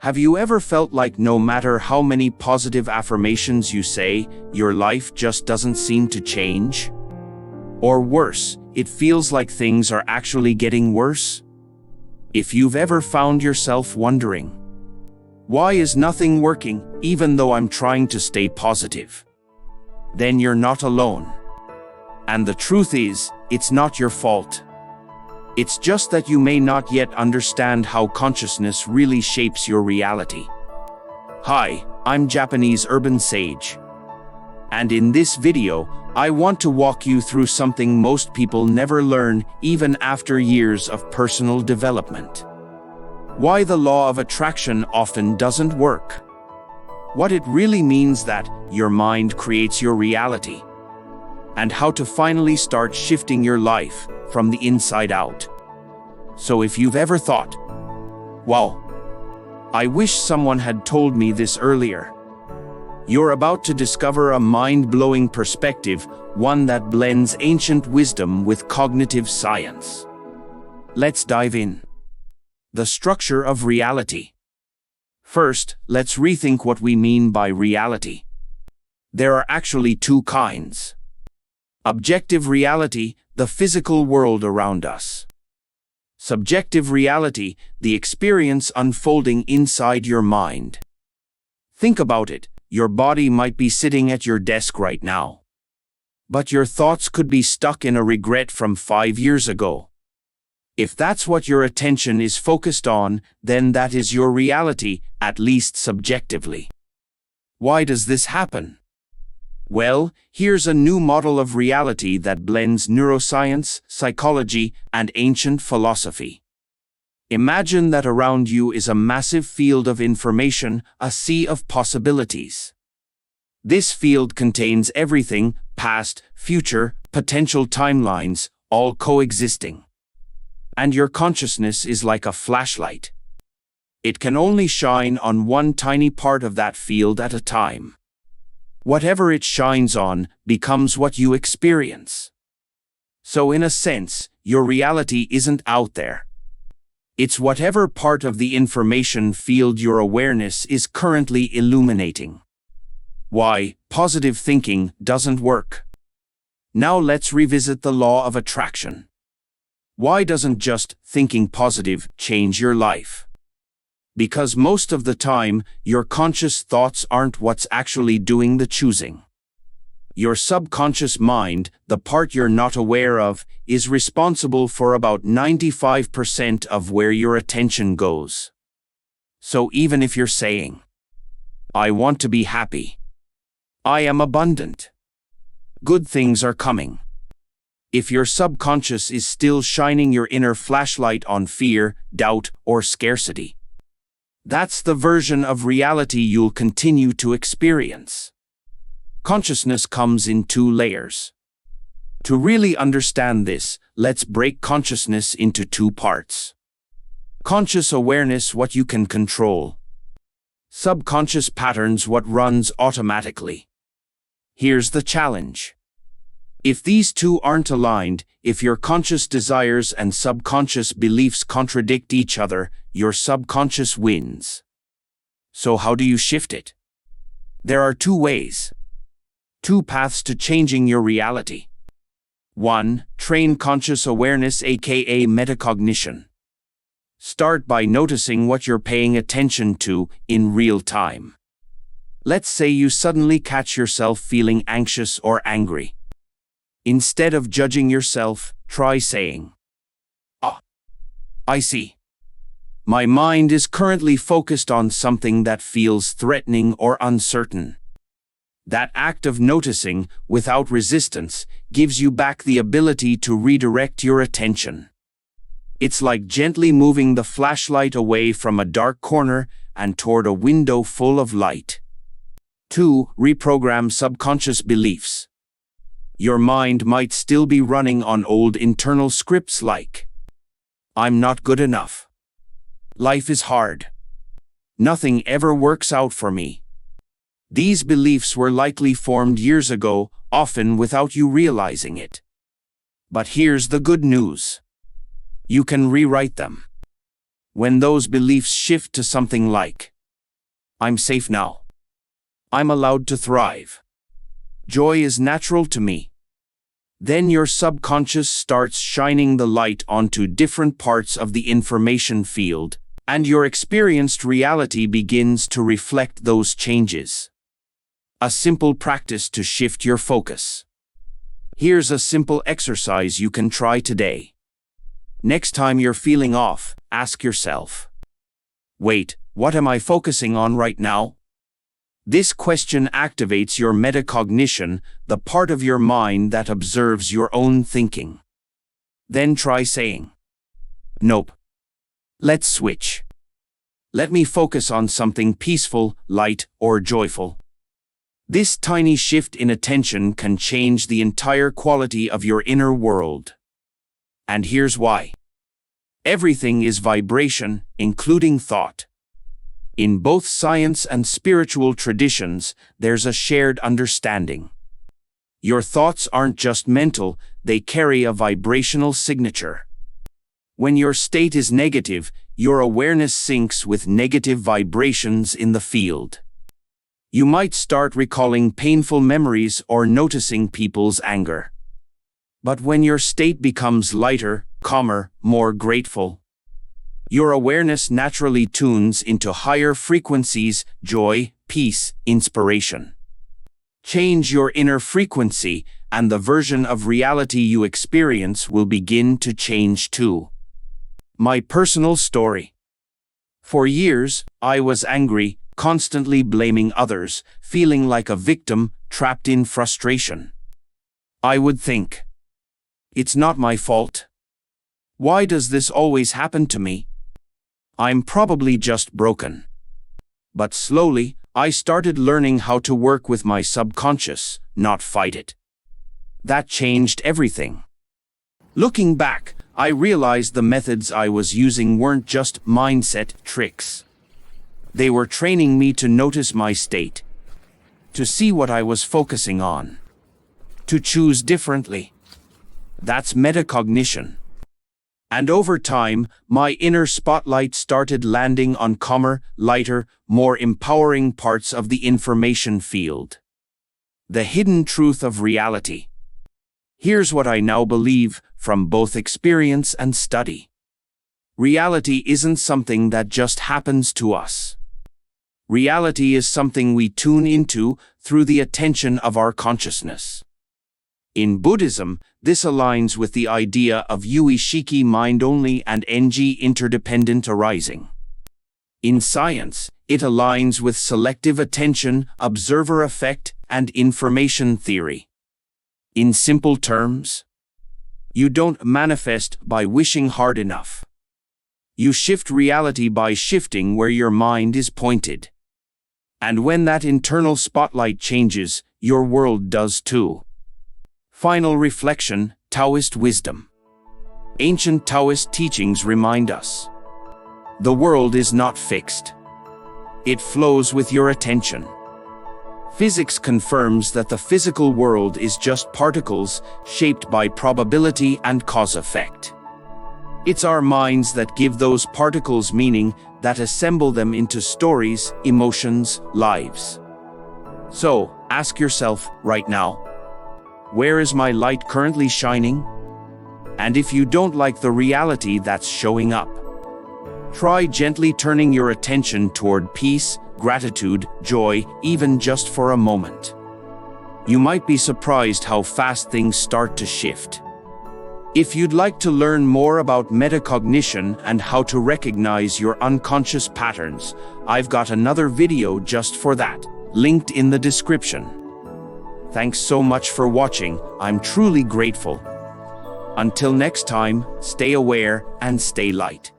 Have you ever felt like no matter how many positive affirmations you say, your life just doesn't seem to change? Or worse, it feels like things are actually getting worse? If you've ever found yourself wondering, why is nothing working, even though I'm trying to stay positive? Then you're not alone. And the truth is, it's not your fault. It's just that you may not yet understand how consciousness really shapes your reality. Hi, I'm Japanese Urban Sage. And in this video, I want to walk you through something most people never learn even after years of personal development. Why the law of attraction often doesn't work. What it really means that your mind creates your reality. And how to finally start shifting your life from the inside out. So if you've ever thought, wow, I wish someone had told me this earlier, you're about to discover a mind-blowing perspective, one that blends ancient wisdom with cognitive science. Let's dive in. The structure of reality. First, let's rethink what we mean by reality. There are actually two kinds. Objective reality, the physical world around us. Subjective reality, the experience unfolding inside your mind. Think about it, your body might be sitting at your desk right now. But your thoughts could be stuck in a regret from 5 years ago. If that's what your attention is focused on, then that is your reality, at least subjectively. Why does this happen? Well, here's a new model of reality that blends neuroscience, psychology, and ancient philosophy. Imagine that around you is a massive field of information, a sea of possibilities. This field contains everything, past, future, potential timelines, all coexisting. And your consciousness is like a flashlight. It can only shine on one tiny part of that field at a time. Whatever it shines on becomes what you experience. So in a sense, your reality isn't out there. It's whatever part of the information field your awareness is currently illuminating. Why positive thinking doesn't work. Now let's revisit the law of attraction. Why doesn't just thinking positive change your life? Because most of the time, your conscious thoughts aren't what's actually doing the choosing. Your subconscious mind, the part you're not aware of, is responsible for about 95% of where your attention goes. So even if you're saying, I want to be happy, I am abundant, good things are coming. If your subconscious is still shining your inner flashlight on fear, doubt, or scarcity, that's the version of reality you'll continue to experience. Consciousness comes in two layers. To really understand this, let's break consciousness into two parts. Conscious awareness, what you can control. Subconscious patterns, what runs automatically. Here's the challenge. If these two aren't aligned, if your conscious desires and subconscious beliefs contradict each other, your subconscious wins. So how do you shift it? There are two ways. Two paths to changing your reality. 1. Train conscious awareness, aka metacognition. Start by noticing what you're paying attention to in real time. Let's say you suddenly catch yourself feeling anxious or angry. Instead of judging yourself, try saying, "Ah, I see. My mind is currently focused on something that feels threatening or uncertain." That act of noticing, without resistance, gives you back the ability to redirect your attention. It's like gently moving the flashlight away from a dark corner and toward a window full of light. 2. Reprogram subconscious beliefs. Your mind might still be running on old internal scripts like, I'm not good enough. Life is hard. Nothing ever works out for me. These beliefs were likely formed years ago, often without you realizing it. But here's the good news. You can rewrite them. When those beliefs shift to something like, I'm safe now. I'm allowed to thrive. Joy is natural to me. Then your subconscious starts shining the light onto different parts of the information field, and your experienced reality begins to reflect those changes. A simple practice to shift your focus. Here's a simple exercise you can try today. Next time you're feeling off, ask yourself, wait, what am I focusing on right now? This question activates your metacognition, the part of your mind that observes your own thinking. Then try saying, nope. Let's switch. Let me focus on something peaceful, light, or joyful. This tiny shift in attention can change the entire quality of your inner world. And here's why. Everything is vibration, including thought. In both science and spiritual traditions, there's a shared understanding. Your thoughts aren't just mental, they carry a vibrational signature. When your state is negative, your awareness syncs with negative vibrations in the field. You might start recalling painful memories or noticing people's anger. But when your state becomes lighter, calmer, more grateful, your awareness naturally tunes into higher frequencies: joy, peace, inspiration. Change your inner frequency, and the version of reality you experience will begin to change too. My personal story. For years, I was angry, constantly blaming others, feeling like a victim, trapped in frustration. I would think, it's not my fault. Why does this always happen to me? I'm probably just broken. But slowly, I started learning how to work with my subconscious, not fight it. That changed everything. Looking back, I realized the methods I was using weren't just mindset tricks. They were training me to notice my state, to see what I was focusing on, to choose differently. That's metacognition. And over time, my inner spotlight started landing on calmer, lighter, more empowering parts of the information field. The hidden truth of reality. Here's what I now believe, from both experience and study. Reality isn't something that just happens to us. Reality is something we tune into through the attention of our consciousness. In Buddhism, this aligns with the idea of Ui-Shiki mind-only and Enji interdependent arising. In science, it aligns with selective attention, observer effect, and information theory. In simple terms, you don't manifest by wishing hard enough. You shift reality by shifting where your mind is pointed. And when that internal spotlight changes, your world does too. Final reflection: Taoist wisdom. Ancient Taoist teachings remind us, the world is not fixed. It flows with your attention. Physics confirms that the physical world is just particles shaped by probability and cause-effect. It's our minds that give those particles meaning, that assemble them into stories, emotions, lives. So, ask yourself right now, where is my light currently shining? And if you don't like the reality that's showing up, try gently turning your attention toward peace, gratitude, joy, even just for a moment. You might be surprised how fast things start to shift. If you'd like to learn more about metacognition and how to recognize your unconscious patterns, I've got another video just for that, linked in the description. Thanks so much for watching, I'm truly grateful. Until next time, stay aware and stay light.